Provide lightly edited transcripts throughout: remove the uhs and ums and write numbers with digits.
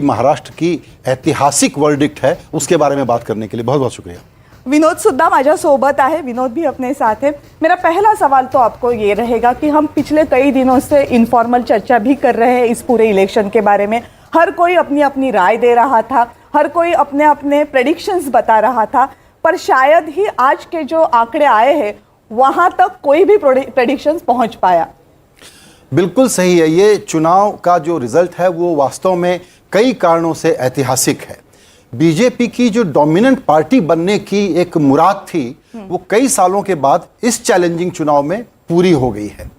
महाराष्ट्र की ऐतिहासिक वर्डिक्ट है, उसके बारे में बात करने के लिए बहुत बहुत शुक्रिया। विनोद सुद्धा माझ्यासोबत आहे, विनोद भी अपने साथ है। मेरा पहला सवाल तो आपको ये रहेगा कि हम पिछले कई दिनों से इनफॉर्मल चर्चा भी कर रहे हैं इस पूरे इलेक्शन के बारे में। हर कोई अपनी अपनी राय दे रहा था, हर कोई अपने अपने प्रेडिक्शंस बता रहा था, पर शायद ही आज के जो आंकड़े आए हैं वहां तक कोई भी प्रेडिक्शंस पहुंच पाया। बिल्कुल सही है। ये चुनाव का जो रिजल्ट है वो वास्तव में कई कारणों से ऐतिहासिक है। बीजेपी की जो डोमिनेंट पार्टी बनने की एक मुराद थी वो कई सालों के बाद इस चैलेंजिंग चुनाव में पूरी हो गई है।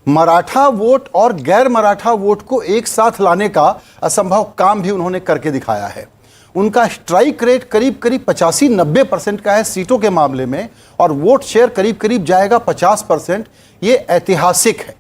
मराठा वोट और गैर मराठा वोट को एक साथ लाने का असंभव काम भी उन्होंने करके दिखाया है। उनका स्ट्राइक रेट करीब करीब 85-90% का है सीटों के मामले में, और वोट शेयर करीब करीब जाएगा 50%। ये ऐतिहासिक है।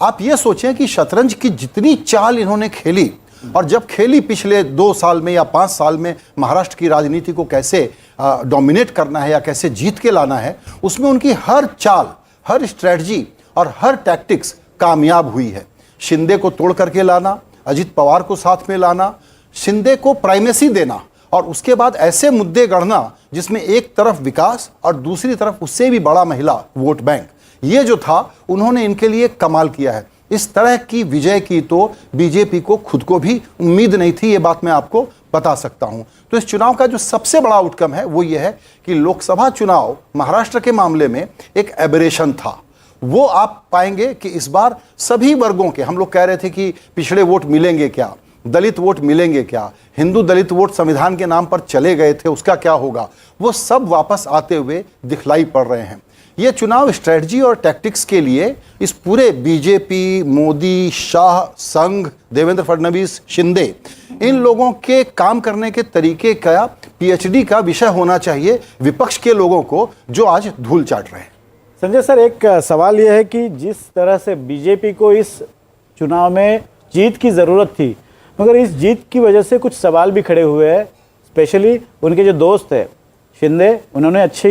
आप ये सोचें कि शतरंज की जितनी चाल इन्होंने खेली, और जब खेली पिछले 2 साल में या 5 साल में महाराष्ट्र की राजनीति को कैसे डोमिनेट करना है या कैसे जीत के लाना है, उसमें उनकी हर चाल, हर स्ट्रेटजी और हर टैक्टिक्स कामयाब हुई है। शिंदे को तोड़ करके लाना, अजित पवार को साथ में लाना, शिंदे को प्राइमेसी देना, और उसके बाद ऐसे मुद्दे गढ़ना जिसमें एक तरफ विकास और दूसरी तरफ उससे भी बड़ा महिला वोट बैंक, ये जो था उन्होंने इनके लिए कमाल किया है। इस तरह की विजय की तो बीजेपी को खुद को भी उम्मीद नहीं थी, ये बात मैं आपको बता सकता हूं। तो इस चुनाव का जो सबसे बड़ा आउटकम है वो ये है कि लोकसभा चुनाव महाराष्ट्र के मामले में एक एबरेशन था। वो आप पाएंगे कि इस बार सभी वर्गों के, हम लोग कह रहे थे कि पिछड़े वोट मिलेंगे क्या, दलित वोट मिलेंगे क्या, हिंदू दलित वोट संविधान के नाम पर चले गए थे उसका क्या होगा, वो सब वापस आते हुए दिखलाई पड़ रहे हैं। ये चुनाव स्ट्रेटजी और टैक्टिक्स के लिए इस पूरे बीजेपी, मोदी, शाह, संघ, देवेंद्र फडणवीस, शिंदे, इन लोगों के काम करने के तरीके का पीएचडी का विषय होना चाहिए विपक्ष के लोगों को जो आज धूल चाट रहे हैं। संजय सर, एक सवाल यह है कि जिस तरह से बीजेपी को इस चुनाव में जीत की ज़रूरत थी, मगर इस जीत की वजह से कुछ सवाल भी खड़े हुए हैं। स्पेशली उनके जो दोस्त है शिंदे, उन्होंने अच्छी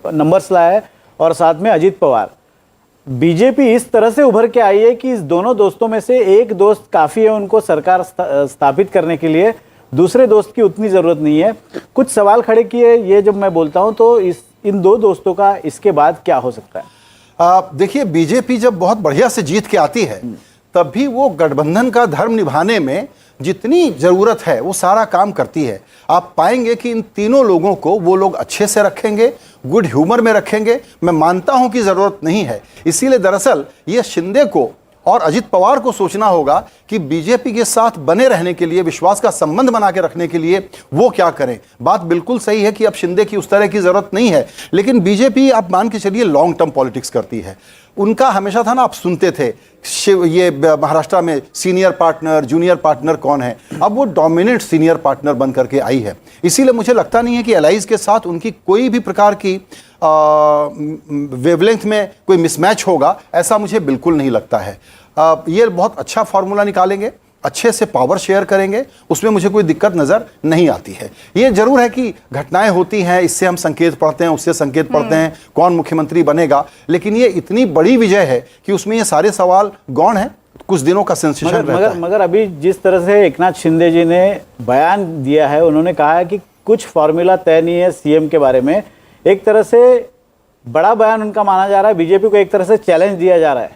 नंबर्स लाया है, और साथ में अजित पवार। बीजेपी इस तरह से उभर के आई है कि इस दोनों दोस्तों में से एक दोस्त काफ़ी है उनको सरकार स्थापित करने के लिए, दूसरे दोस्त की उतनी ज़रूरत नहीं है। कुछ सवाल खड़े किए, ये जब मैं बोलता हूँ तो इन 2 दोस्तों का इसके बाद क्या हो सकता है? देखिए, बीजेपी जब बहुत बढ़िया से जीत के आती है तब भी वो गठबंधन का धर्म निभाने में जितनी ज़रूरत है वो सारा काम करती है। आप पाएंगे कि इन तीनों लोगों को वो लोग अच्छे से रखेंगे, गुड ह्यूमर में रखेंगे। मैं मानता हूं कि ज़रूरत नहीं है, इसीलिए दरअसल ये शिंदे को और अजित पवार को सोचना होगा कि बीजेपी के साथ बने रहने के लिए, विश्वास का संबंध बना के रखने के लिए वो क्या करें। बात बिल्कुल सही है कि अब शिंदे की उस तरह की ज़रूरत नहीं है, लेकिन बीजेपी आप मान के चलिए लॉन्ग टर्म पॉलिटिक्स करती है। उनका हमेशा था ना, आप सुनते थे ये महाराष्ट्र में सीनियर पार्टनर, जूनियर पार्टनर कौन है, अब वो डोमिनेंट सीनियर पार्टनर बन करके आई है। इसीलिए मुझे लगता नहीं है कि एलाइज के साथ उनकी कोई भी प्रकार की वेवलेंथ में कोई मिसमैच होगा, ऐसा मुझे बिल्कुल नहीं लगता है। ये बहुत अच्छा फार्मूला निकालेंगे, अच्छे से पावर शेयर करेंगे, उसमें मुझे कोई दिक्कत नज़र नहीं आती है। ये जरूर है कि घटनाएं होती हैं, इससे हम संकेत पढ़ते हैं, उससे संकेत पढ़ते हैं कौन मुख्यमंत्री बनेगा, लेकिन ये इतनी बड़ी विजय है कि उसमें ये सारे सवाल गौण हैं, कुछ दिनों का सेंसेशन रहता है। मगर अभी जिस तरह से एकनाथ शिंदे जी ने बयान दिया है, उन्होंने कहा है कि कुछ फॉर्मूला तय नहीं है सीएम के बारे में। एक तरह से बड़ा बयान उनका माना जा रहा है, बीजेपी को एक तरह से चैलेंज दिया जा रहा है।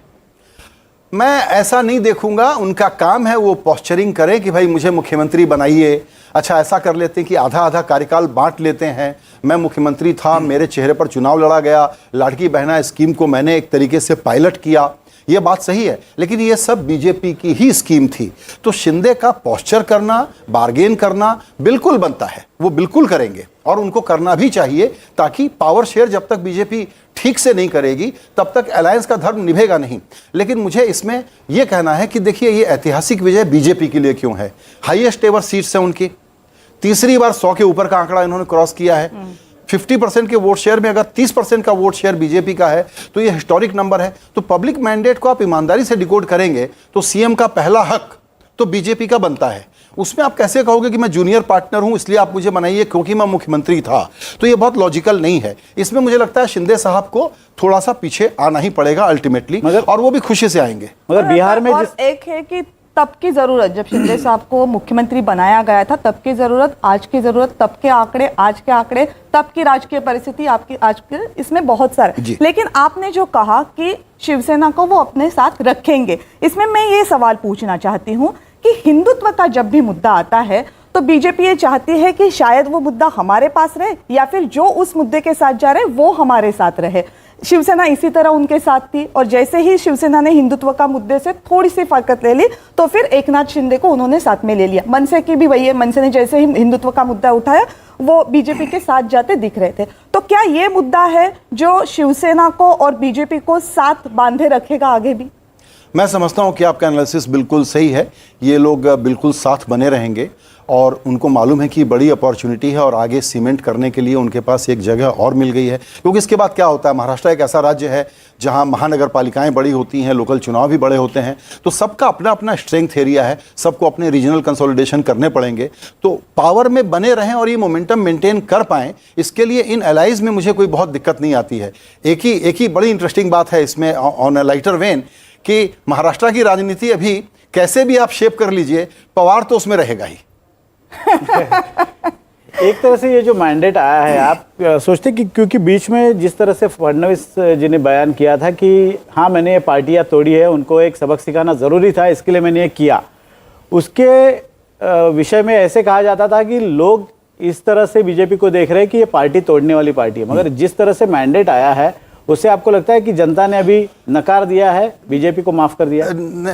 मैं ऐसा नहीं देखूंगा, उनका काम है वो पोस्चरिंग करें कि भाई मुझे मुख्यमंत्री बनाइए। अच्छा, ऐसा कर लेते हैं कि आधा आधा कार्यकाल बांट लेते हैं। मैं मुख्यमंत्री था, मेरे चेहरे पर चुनाव लड़ा गया, लाड़की बहना स्कीम को मैंने एक तरीके से पायलट किया, ये बात सही है, लेकिन ये सब बीजेपी की ही स्कीम थी। तो शिंदे का पोस्चर करना, बार्गेन करना बिल्कुल बनता है, वो बिल्कुल करेंगे और उनको करना भी चाहिए, ताकि पावर शेयर जब तक बीजेपी ठीक से नहीं करेगी तब तक अलायंस का धर्म निभेगा नहीं। लेकिन मुझे इसमें यह कहना है कि देखिए, ये ऐतिहासिक विजय बीजेपी के लिए क्यों है। हाईएस्ट एवर सीट्स है उनकी, तीसरी बार 100 के ऊपर का आंकड़ा इन्होंने क्रॉस किया है। 50% के वोट शेयर में अगर 30% का वोट शेयर बीजेपी का है तो ये हिस्टोरिक नंबर है। तो पब्लिक मैंडेट को आप ईमानदारी से डिकोड करेंगे तो सीएम का पहला हक तो बीजेपी का बनता है। उसमें आप कैसे कहोगे कि मैं जूनियर पार्टनर हूं इसलिए आप मुझे बनाइए क्योंकि मैं मुख्यमंत्री था, तो ये बहुत लॉजिकल नहीं है। इसमें मुझे लगता है शिंदे साहब को थोड़ा सा पीछे आना ही पड़ेगा अल्टीमेटली, और वो भी खुशी से आएंगे। मगर बिहार में और एक है कि तब की जरूरत, जब शिंदे साहब को मुख्यमंत्री बनाया गया था, तब की जरूरत, आज की जरूरत, तब के आंकड़े, आज के आंकड़े, तब की राजकीय परिस्थिति, आपकी आज के, इसमें बहुत सारे। लेकिन आपने जो कहा कि शिवसेना को वो अपने साथ रखेंगे, इसमें मैं ये सवाल पूछना चाहती हूँ कि हिंदुत्व का जब भी मुद्दा आता है तो बीजेपी ये चाहती है कि शायद वो मुद्दा हमारे पास रहे या फिर जो उस मुद्दे के साथ जा रहे वो हमारे साथ रहे। शिवसेना इसी तरह उनके साथ थी और जैसे ही शिवसेना ने हिंदुत्व का मुद्दे से थोड़ी सी फरकत ले ली तो फिर एकनाथ शिंदे को उन्होंने साथ में ले लिया। मनसे की भी वही है, मनसे ने जैसे ही हिंदुत्व का मुद्दा उठाया वो बीजेपी के साथ जाते दिख रहे थे। तो क्या ये मुद्दा है जो शिवसेना को और बीजेपी को साथ बांधे रखेगा आगे भी? मैं समझता हूं कि आपका एनालिसिस बिल्कुल सही है। ये लोग बिल्कुल साथ बने रहेंगे और उनको मालूम है कि बड़ी अपॉर्चुनिटी है और आगे सीमेंट करने के लिए उनके पास एक जगह और मिल गई है। क्योंकि इसके बाद क्या होता है, महाराष्ट्र एक ऐसा राज्य है जहां महानगर पालिकाएं बड़ी होती हैं, लोकल चुनाव भी बड़े होते हैं, तो सबका अपना अपना स्ट्रेंथ एरिया है, सबको अपने रीजनल कंसोलिडेशन करने पड़ेंगे। तो पावर में बने रहें और ये मोमेंटम मेंटेन कर पाएं, इसके लिए इन एलाइज में मुझे कोई बहुत दिक्कत नहीं आती है। एक ही बड़ी इंटरेस्टिंग बात है इसमें ऑन अ लाइटर वेन कि महाराष्ट्र की राजनीति अभी कैसे भी आप शेप कर लीजिए, पवार तो उसमें रहेगा ही। एक तरह से ये जो मैंडेट आया है, आप सोचते कि क्योंकि बीच में जिस तरह से फडणवीस जी ने बयान किया था कि हाँ मैंने ये पार्टियां तोड़ी है, उनको एक सबक सिखाना ज़रूरी था, इसके लिए मैंने ये किया, उसके विषय में ऐसे कहा जाता था कि लोग इस तरह से बीजेपी को देख रहे हैं कि ये पार्टी तोड़ने वाली पार्टी है। मगर जिस तरह से मैंडेट आया है उससे आपको लगता है कि जनता ने अभी नकार दिया है, बीजेपी को माफ कर दिया?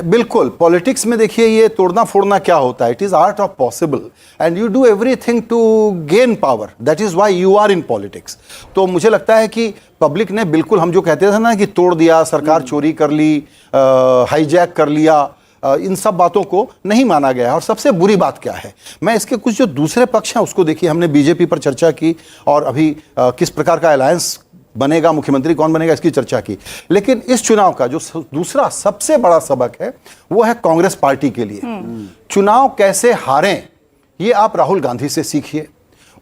बिल्कुल। पॉलिटिक्स में देखिए ये तोड़ना फोड़ना क्या होता है, it is art of possible and you do everything to gain power, that is why you are in politics. तो मुझे लगता है कि पब्लिक ने बिल्कुल, हम जो कहते थे ना कि तोड़ दिया, सरकार चोरी कर ली, हाईजैक कर लिया, इन सब बातों को नहीं माना गया। और सबसे बुरी बात क्या है, मैं इसके कुछ जो दूसरे पक्ष हैं उसको देखिए, हमने बीजेपी पर चर्चा की और अभी किस प्रकार का अलायंस बनेगा, मुख्यमंत्री कौन बनेगा, इसकी चर्चा की। लेकिन इस चुनाव का जो दूसरा सबसे बड़ा सबक है वो है कांग्रेस पार्टी के लिए। चुनाव कैसे हारें ये आप राहुल गांधी से सीखिए।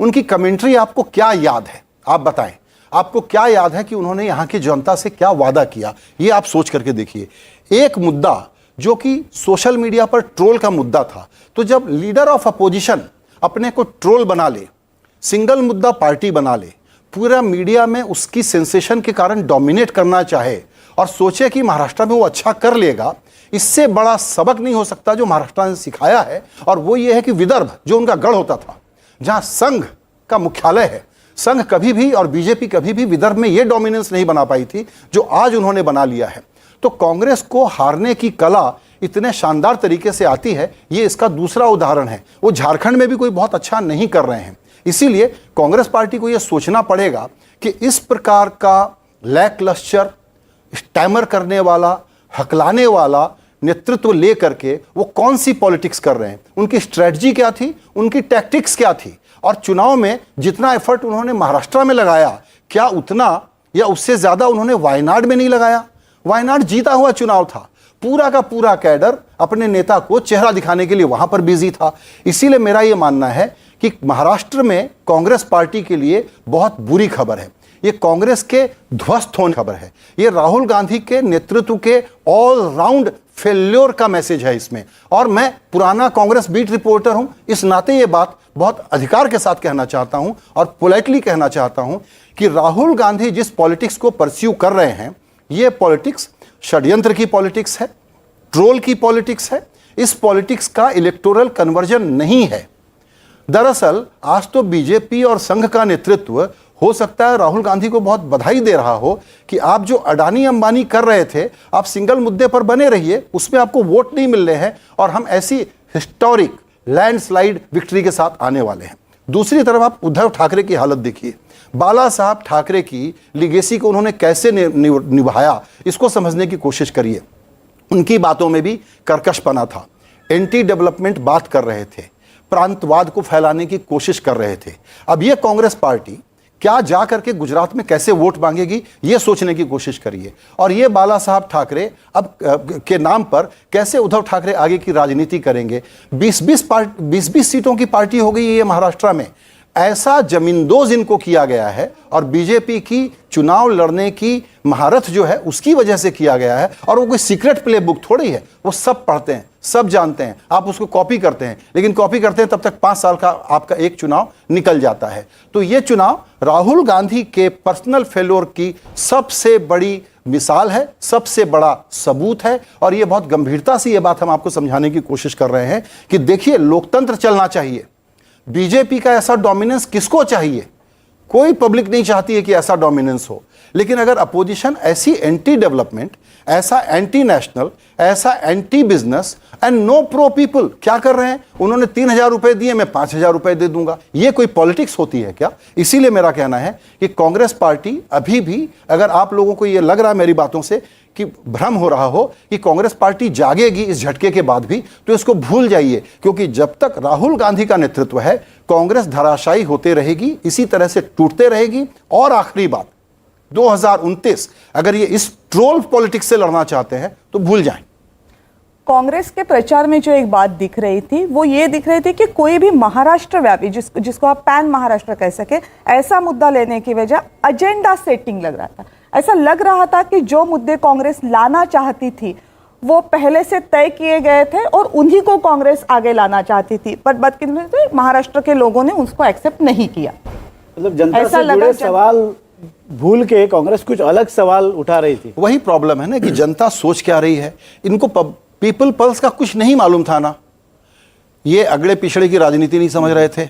उनकी कमेंट्री आपको क्या याद है, आप बताएं, आपको क्या याद है कि उन्होंने यहां की जनता से क्या वादा किया, ये आप सोच करके देखिए। एक मुद्दा जो कि सोशल मीडिया पर ट्रोल का मुद्दा था, तो जब लीडर ऑफ अपोजिशन अपने को ट्रोल बना ले, सिंगल मुद्दा पार्टी बना ले, पूरा मीडिया में उसकी सेंसेशन के कारण डोमिनेट करना चाहे और सोचे कि महाराष्ट्र में वो अच्छा कर लेगा, इससे बड़ा सबक नहीं हो सकता जो महाराष्ट्र ने सिखाया है। और वो ये है कि विदर्भ जो उनका गढ़ होता था, जहां संघ का मुख्यालय है, संघ कभी भी और बीजेपी कभी भी विदर्भ में ये डोमिनेंस नहीं बना पाई थी जो आज उन्होंने बना लिया है। तो कांग्रेस को हारने की कला इतने शानदार तरीके से आती है, ये इसका दूसरा उदाहरण है। वो झारखंड में भी कोई बहुत अच्छा नहीं कर रहे हैं, इसीलिए कांग्रेस पार्टी को यह सोचना पड़ेगा कि इस प्रकार का लैकलस्टर, स्टैमर करने वाला, हकलाने वाला नेतृत्व लेकर के वो कौन सी पॉलिटिक्स कर रहे हैं, उनकी स्ट्रेटजी क्या थी, उनकी टैक्टिक्स क्या थी। और चुनाव में जितना एफर्ट उन्होंने महाराष्ट्र में लगाया, क्या उतना या उससे ज्यादा उन्होंने वायनाड में नहीं लगाया? वायनाड जीता हुआ चुनाव था, पूरा का पूरा कैडर अपने नेता को चेहरा दिखाने के लिए वहां पर बिजी था। इसीलिए मेरा यह मानना है कि महाराष्ट्र में कांग्रेस पार्टी के लिए बहुत बुरी खबर है, ये कांग्रेस के ध्वस्त होने खबर है, ये राहुल गांधी के नेतृत्व के ऑल राउंड फेल्योर का मैसेज है इसमें। और मैं पुराना कांग्रेस बीट रिपोर्टर हूं, इस नाते ये बात बहुत अधिकार के साथ कहना चाहता हूं और पोलाइटली कहना चाहता हूं कि राहुल गांधी जिस पॉलिटिक्स को परस्यू कर रहे हैं, ये पॉलिटिक्स षड्यंत्र की पॉलिटिक्स है, ट्रोल की पॉलिटिक्स है। इस पॉलिटिक्स का इलेक्टोरल कन्वर्जन नहीं है। दरअसल आज तो बीजेपी और संघ का नेतृत्व हो सकता है राहुल गांधी को बहुत बधाई दे रहा हो कि आप जो अडानी अंबानी कर रहे थे, आप सिंगल मुद्दे पर बने रहिए, उसमें आपको वोट नहीं मिल रहे हैं और हम ऐसी हिस्टोरिक लैंडस्लाइड विक्ट्री के साथ आने वाले हैं। दूसरी तरफ आप उद्धव ठाकरे की हालत देखिए, बाला साहब ठाकरे की लिगेसी को उन्होंने कैसे निभाया, इसको समझने की कोशिश करिए। उनकी बातों में भी कर्कशपना था, एंटी डेवलपमेंट बात कर रहे थे, प्रांतवाद को फैलाने की कोशिश कर रहे थे। अब ये कांग्रेस पार्टी क्या जा करके गुजरात में कैसे वोट मांगेगी, ये सोचने की कोशिश करिए। और ये बाला साहब ठाकरे अब के नाम पर कैसे उद्धव ठाकरे आगे की राजनीति करेंगे। 20-20 सीटों की पार्टी हो गई है महाराष्ट्र में। ऐसा जमींदोज इनको किया गया है और बीजेपी की चुनाव लड़ने की महारत जो है उसकी वजह से किया गया है। और वो कोई सीक्रेट प्ले बुक थोड़ी है, वो सब पढ़ते हैं, सब जानते हैं, आप उसको कॉपी करते हैं, लेकिन कॉपी करते हैं तब तक 5 साल का आपका एक चुनाव निकल जाता है। तो ये चुनाव राहुल गांधी के पर्सनल फेल्योर की सबसे बड़ी मिसाल है, सबसे बड़ा सबूत है। और ये बहुत गंभीरता से ये बात हम आपको समझाने की कोशिश कर रहे हैं कि देखिए, लोकतंत्र चलना चाहिए। बीजेपी का ऐसा डोमिनेंस किसको चाहिए? कोई पब्लिक नहीं चाहती है कि ऐसा डोमिनेंस हो, लेकिन अगर अपोजिशन ऐसी एंटी डेवलपमेंट, ऐसा एंटी नेशनल, ऐसा anti business and no pro people क्या कर रहे हैं? उन्होंने 3,000 रुपए दिए, मैं 5,000 रुपए दे दूंगा। ये कोई पॉलिटिक्स होती है क्या? इसीलिए मेरा कहना है कि कांग्रेस पार्टी अभी भी, अगर आप लोगों को ये लग रहा है मेरी बातों से कि भ्रम हो रहा हो कि कांग्रेस पार्टी जागेगी इस झटके के बाद भी, तो इसको भूल जाइए, क्योंकि जब तक राहुल गांधी का नेतृत्व है कांग्रेस धराशायी होते रहेगी, इसी तरह से टूटते रहेगी। और आखिरी बात, 2029 अगर ये इस ट्रोल पॉलिटिक्स से लड़ना चाहते हैं तो भूल जाएं। कांग्रेस के प्रचार में जो एक बात दिख रही थी वो ये दिख रही थी कि कोई भी महाराष्ट्र व्यापी, जिसको आप पैन महाराष्ट्र कह सके, ऐसा मुद्दा लेने की वजह एजेंडा सेटिंग लग रहा था। ऐसा लग रहा था कि जो मुद्दे कांग्रेस लाना चाहती थी वो पहले से तय किए गए थे और उन्हीं को कांग्रेस आगे लाना चाहती थी, पर बदकिस्मती महाराष्ट्र के लोगों ने उसको एक्सेप्ट नहीं किया। मतलब जनता से जुड़े सवाल भूल के कांग्रेस कुछ अलग सवाल उठा रही थी। वही प्रॉब्लम है ना कि जनता सोच क्या रही है, इनको पीपल पल्स का कुछ नहीं मालूम था ना। ये अगड़े पिछड़े की राजनीति नहीं समझ रहे थे,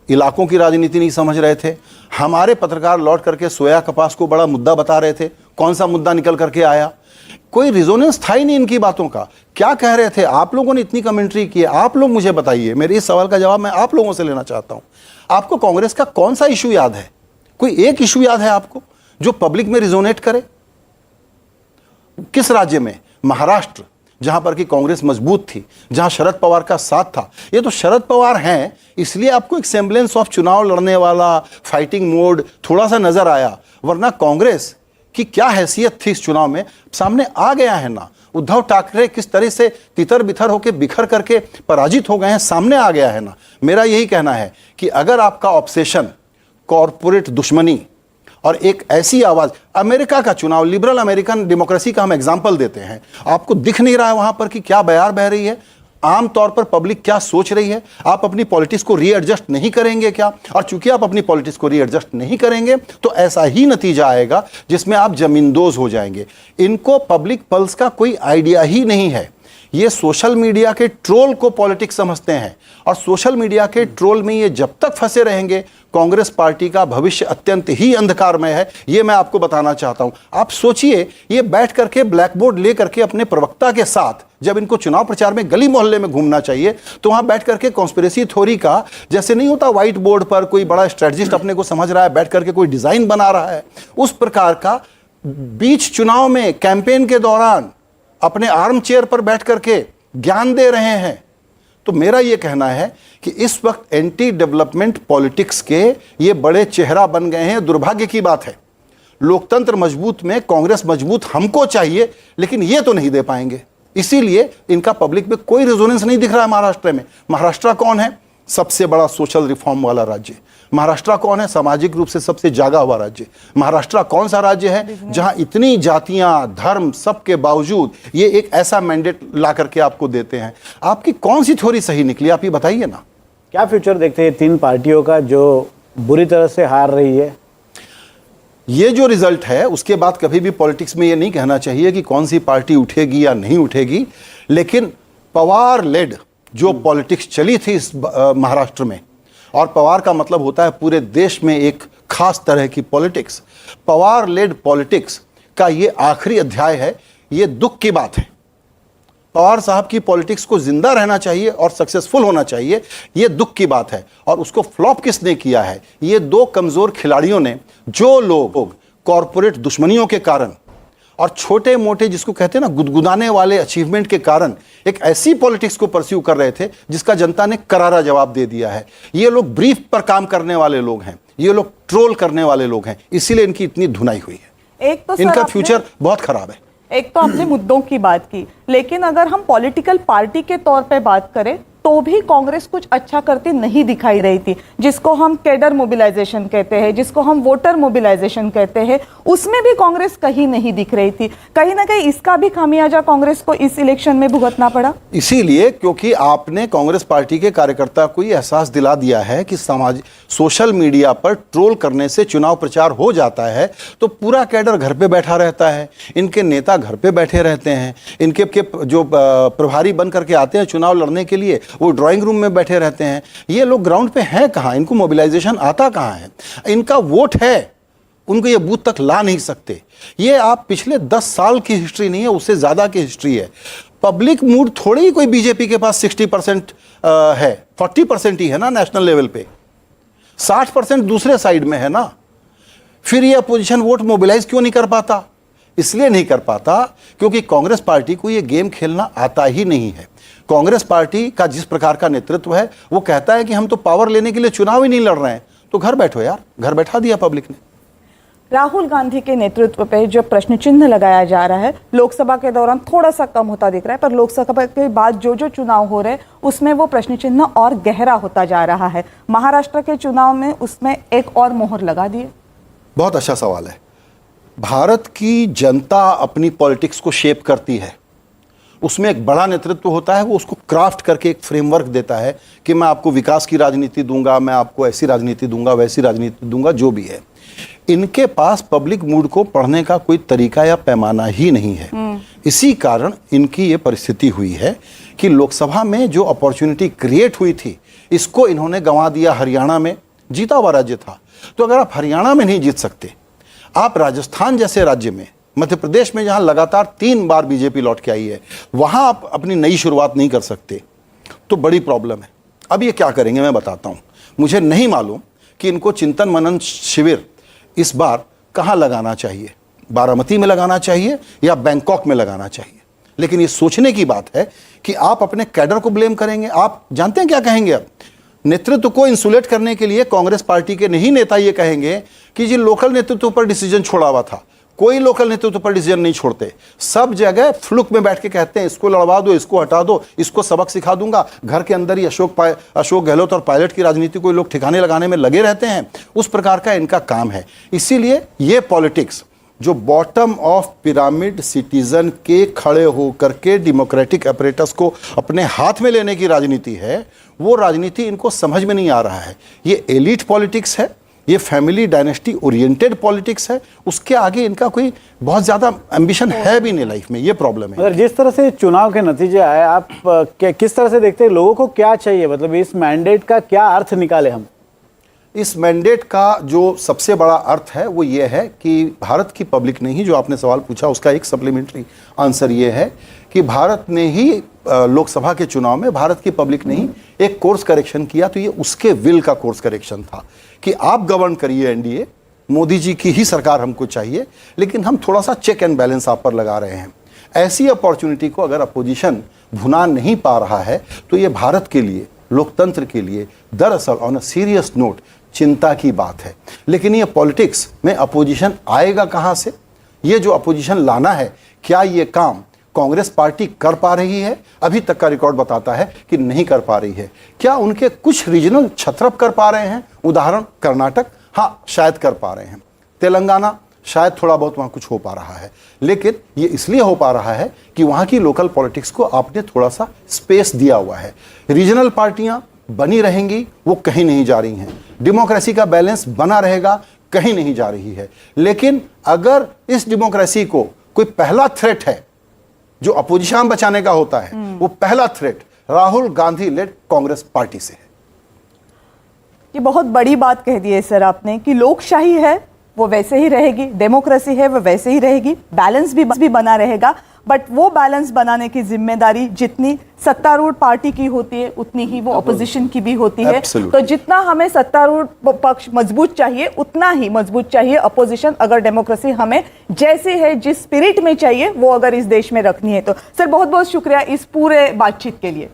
इलाकों की राजनीति नहीं समझ रहे थे। हमारे पत्रकार लौट करके सोया कपास को बड़ा मुद्दा बता रहे थे, कौन सा मुद्दा निकल करके आया? कोई रिजोनेंस था ही नहीं इनकी बातों का। क्या कह रहे थे? आप लोगों ने इतनी कमेंट्री की, आप लोग मुझे बताइए, मेरे इस सवाल का जवाब मैं आप लोगों से लेना चाहता हूं। आपको कांग्रेस का कौन सा इशू याद है? कोई एक इशू याद है आपको जो पब्लिक में रिजोनेट करे? किस राज्य में? महाराष्ट्र, जहां पर कि कांग्रेस मजबूत थी, जहां शरद पवार का साथ था। ये तो शरद पवार हैं, इसलिए आपको एक सेम्बलेंस ऑफ चुनाव लड़ने वाला फाइटिंग मोड थोड़ा सा नजर आया, वरना कांग्रेस की क्या हैसियत थी इस चुनाव में सामने आ गया है ना। उद्धव ठाकरे किस तरह से तितर बितर होकर बिखर करके पराजित हो गए हैं, सामने आ गया है ना। मेरा यही कहना है कि अगर आपका ऑब्सेशन कॉरपोरेट दुश्मनी और एक ऐसी आवाज, अमेरिका का चुनाव, लिबरल अमेरिकन डेमोक्रेसी का हम एग्जाम्पल देते हैं, आपको दिख नहीं रहा है वहां पर कि क्या बयार बह रही है, आमतौर पर पब्लिक क्या सोच रही है? आप अपनी पॉलिटिक्स को रीएडजस्ट नहीं करेंगे क्या? और चूंकि आप अपनी पॉलिटिक्स को रीएडजस्ट नहीं करेंगे तो ऐसा ही नतीजा आएगा जिसमें आप जमींदोज हो जाएंगे। इनको पब्लिक पल्स का कोई आइडिया ही नहीं है। ये सोशल मीडिया के ट्रोल को पॉलिटिक्स समझते हैं और सोशल मीडिया के ट्रोल में ये जब तक फंसे रहेंगे, कांग्रेस पार्टी का भविष्य अत्यंत ही अंधकारमय है। ये मैं आपको बताना चाहता हूं। आप सोचिए, ये बैठ करके ब्लैक बोर्ड ले करके अपने प्रवक्ता के साथ जब इनको चुनाव प्रचार में गली मोहल्ले में घूमना चाहिए तो वहां बैठ करके कॉन्स्पिरेसी थ्योरी का, जैसे नहीं होता व्हाइट बोर्ड पर कोई बड़ा स्ट्रेटजिस्ट अपने को समझ रहा है, बैठ करके कोई डिजाइन बना रहा है, उस प्रकार का बीच चुनाव में कैंपेन के दौरान अपने आर्म चेयर पर बैठ करके ज्ञान दे रहे हैं। तो मेरा यह कहना है कि इस वक्त एंटी डेवलपमेंट पॉलिटिक्स के ये बड़े चेहरा बन गए हैं। दुर्भाग्य की बात है, लोकतंत्र मजबूत में कांग्रेस मजबूत हमको चाहिए, लेकिन ये तो नहीं दे पाएंगे। इसीलिए इनका पब्लिक में कोई रेजोनेंस नहीं दिख रहा है। महाराष्ट्र में, महाराष्ट्र कौन है? सबसे बड़ा सोशल रिफॉर्म वाला राज्य। महाराष्ट्र कौन है? सामाजिक रूप से सबसे जागा हुआ राज्य। महाराष्ट्र कौन सा राज्य है जहां इतनी जातियां, धर्म, सबके बावजूद ये एक ऐसा मैंडेट ला करके आपको देते हैं? आपकी कौन सी थ्योरी सही निकली, आप ये बताइए ना। क्या फ्यूचर देखते हैं तीन पार्टियों का जो बुरी तरह से हार रही है? ये जो रिजल्ट है उसके बाद कभी भी पॉलिटिक्स में ये नहीं कहना चाहिए कि कौन सी पार्टी उठेगी या नहीं उठेगी, लेकिन पवार लेड जो पॉलिटिक्स चली थी इस महाराष्ट्र में, और पवार का मतलब होता है पूरे देश में एक खास तरह की पॉलिटिक्स, पवार लेड पॉलिटिक्स का ये आखिरी अध्याय है। ये दुख की बात है। पवार साहब की पॉलिटिक्स को जिंदा रहना चाहिए और सक्सेसफुल होना चाहिए, ये दुख की बात है। और उसको फ्लॉप किसने किया है? ये दो कमजोर खिलाड़ियों ने, जो लोग कॉरपोरेट दुश्मनियों के कारण और छोटे मोटे, जिसको कहते हैं ना, गुदगुदाने वाले अचीवमेंट के कारण एक ऐसी पॉलिटिक्स को परस्यू कर रहे थे जिसका जनता ने करारा जवाब दे दिया है। ये लोग ब्रीफ पर काम करने वाले लोग हैं, ये लोग ट्रोल करने वाले लोग हैं, इसीलिए इनकी इतनी धुनाई हुई है। एक तो इनका फ्यूचर बहुत खराब है। एक तो आपने मुद्दों की बात की, लेकिन अगर हम पॉलिटिकल पार्टी के तौर पे बात करें तो भी कांग्रेस कुछ अच्छा करती नहीं दिखाई रही थी। जिसको हम कैडर मोबिलाइजेशन कहते हैं, जिसको हम वोटर मोबिलाइजेशन कहते हैं, उसमें भी कांग्रेस कहीं नहीं दिख रही थी। कहीं ना कहीं इसका भी खामियाजा कांग्रेस को इस इलेक्शन में भुगतना पड़ा। इसीलिए क्योंकि आपने कांग्रेस पार्टी के कार्यकर्ता को ये एहसास दिला दिया है कि सोशल मीडिया पर ट्रोल करने से चुनाव प्रचार हो जाता है, तो पूरा कैडर घर पे बैठा रहता है, इनके नेता घर पे बैठे रहते हैं, इनके जो प्रभारी बन करके आते हैं चुनाव लड़ने के लिए वो ड्राइंग रूम में बैठे रहते हैं। ये लोग ग्राउंड पे हैं कहाँ, इनको मोबिलाइजेशन आता कहाँ है? इनका वोट है, उनको ये बूथ तक ला नहीं सकते। ये आप पिछले 10 साल की हिस्ट्री नहीं है, उससे ज़्यादा की हिस्ट्री है। पब्लिक मूड थोड़ी ही कोई बीजेपी के पास 60% है, 40% ही है ना नेशनल लेवल पे, 60% दूसरे साइड में है ना। फिर ये अपोजिशन वोट मोबिलाइज क्यों नहीं कर पाता? इसलिए नहीं कर पाता क्योंकि कांग्रेस पार्टी को ये गेम खेलना आता ही नहीं है। कांग्रेस पार्टी का जिस प्रकार का नेतृत्व है वो कहता है कि हम तो पावर लेने के लिए चुनाव ही नहीं लड़ रहे हैं, तो घर बैठो यार, घर बैठा दिया पब्लिक ने। राहुल गांधी के नेतृत्व पे जो प्रश्न चिन्ह लगाया जा रहा है, लोकसभा के दौरान थोड़ा सा कम होता दिख रहा है, पर लोकसभा के बाद जो जो चुनाव हो रहे हैं उसमें वो प्रश्न चिन्ह और गहरा होता जा रहा है। महाराष्ट्र के चुनाव में उसमें एक और मोहर लगा दिए। बहुत अच्छा सवाल है। भारत की जनता अपनी पॉलिटिक्स को शेप करती है, उसमें एक बड़ा नेतृत्व होता है, वो उसको क्राफ्ट करके एक फ्रेमवर्क देता है कि मैं आपको विकास की राजनीति दूंगा, मैं आपको ऐसी राजनीति दूंगा, वैसी राजनीति दूंगा, जो भी है। इनके पास पब्लिक मूड को पढ़ने का कोई तरीका या पैमाना ही नहीं है। इसी कारण इनकी ये परिस्थिति हुई है कि लोकसभा में जो अपॉर्चुनिटी क्रिएट हुई थी, इसको इन्होंने गंवा दिया। हरियाणा में जीता हुआ राज्य था, तो अगर आप हरियाणा में नहीं जीत सकते, आप राजस्थान जैसे राज्य में, मध्य प्रदेश में जहां लगातार 3 बार बीजेपी लौट के आई है, वहां आप अपनी नई शुरुआत नहीं कर सकते, तो बड़ी प्रॉब्लम है। अब ये क्या करेंगे मैं बताता हूं। मुझे नहीं मालूम कि इनको चिंतन मनन शिविर इस बार कहां लगाना चाहिए, बारामती में लगाना चाहिए या बैंकॉक में लगाना चाहिए। लेकिन ये सोचने की बात है कि आप अपने कैडर को ब्लेम करेंगे। आप जानते हैं क्या कहेंगे? अब नेतृत्व को इंसुलेट करने के लिए कांग्रेस पार्टी के नहीं नेता ये कहेंगे कि जी लोकल नेतृत्व पर डिसीजन छोड़ा हुआ था। कोई लोकल नेतृत्व पर डिसीजन नहीं छोड़ते, सब जगह फ्लुक में बैठ के कहते हैं इसको लड़वा दो, इसको हटा दो, इसको सबक सिखा दूंगा। घर के अंदर ही अशोक गहलोत और पायलट की राजनीति को लोग ठिकाने लगाने में लगे रहते हैं। उस प्रकार का इनका काम है। इसीलिए ये पॉलिटिक्स जो बॉटम ऑफ पिरामिड सिटीजन के खड़े होकर के डेमोक्रेटिक अपरेटस को अपने हाथ में लेने की राजनीति है, वो राजनीति इनको समझ में नहीं आ रहा है। ये एलीट पॉलिटिक्स है, ये फैमिली डायनेस्टी ओरिएंटेड पॉलिटिक्स है। उसके आगे इनका कोई बहुत ज़्यादा एम्बिशन है भी नहीं लाइफ में। ये प्रॉब्लम है। अगर जिस तरह से चुनाव के नतीजे आए, आप किस तरह से देखते हैं? लोगों को क्या चाहिए, मतलब इस मैंडेट का क्या अर्थ निकाले हम? इस मैंडेट का जो सबसे बड़ा अर्थ है वो ये है कि भारत की पब्लिक ने ही, जो आपने सवाल पूछा उसका एक सप्लीमेंट्री आंसर ये है कि भारत ने ही लोकसभा के चुनाव में भारत की पब्लिक ने ही एक कोर्स करेक्शन किया। तो ये उसके विल का कोर्स करेक्शन था कि आप गवर्न करिए एनडीए, मोदी जी की ही सरकार हमको चाहिए, लेकिन हम थोड़ा सा चेक एंड बैलेंस आप पर लगा रहे हैं। ऐसी अपॉर्चुनिटी को अगर अपोजिशन भुना नहीं पा रहा है तो ये भारत के लिए, लोकतंत्र के लिए दरअसल ऑन अ सीरियस नोट चिंता की बात है। लेकिन ये पॉलिटिक्स में अपोजिशन आएगा कहां से? ये जो अपोजिशन लाना है, क्या ये काम कांग्रेस पार्टी कर पा रही है? अभी तक का रिकॉर्ड बताता है कि नहीं कर पा रही है। क्या उनके कुछ रीजनल छत्रप कर पा रहे हैं? उदाहरण कर्नाटक, हाँ शायद कर पा रहे हैं। तेलंगाना शायद थोड़ा बहुत वहाँ कुछ हो पा रहा है, लेकिन ये इसलिए हो पा रहा है कि वहाँ की लोकल पॉलिटिक्स को आपने थोड़ा सा स्पेस दिया हुआ है। रीजनल पार्टियां बनी रहेंगी, वो कहीं नहीं जा रही हैं। डेमोक्रेसी का बैलेंस बना रहेगा, कहीं नहीं जा रही है। लेकिन अगर इस डेमोक्रेसी को कोई पहला थ्रेट है जो अपोजिशन बचाने का होता है, वो पहला threat Rahul Gandhi led Congress party से है। ये बहुत बड़ी बात कह दी है सर आपने कि लोकशाही है वो वैसे ही रहेगी, डेमोक्रेसी है वो वैसे ही रहेगी, बैलेंस भी बना रहेगा। बट वो बैलेंस बनाने की जिम्मेदारी जितनी सत्तारूढ़ पार्टी की होती है उतनी ही वो ऑपोजिशन की भी होती है। तो जितना हमें सत्तारूढ़ पक्ष मजबूत चाहिए उतना ही मजबूत चाहिए अपोजिशन, अगर डेमोक्रेसी हमें जैसे है जिस स्पिरिट में चाहिए वो अगर इस देश में रखनी है तो। सर बहुत बहुत शुक्रिया इस पूरे बातचीत के लिए।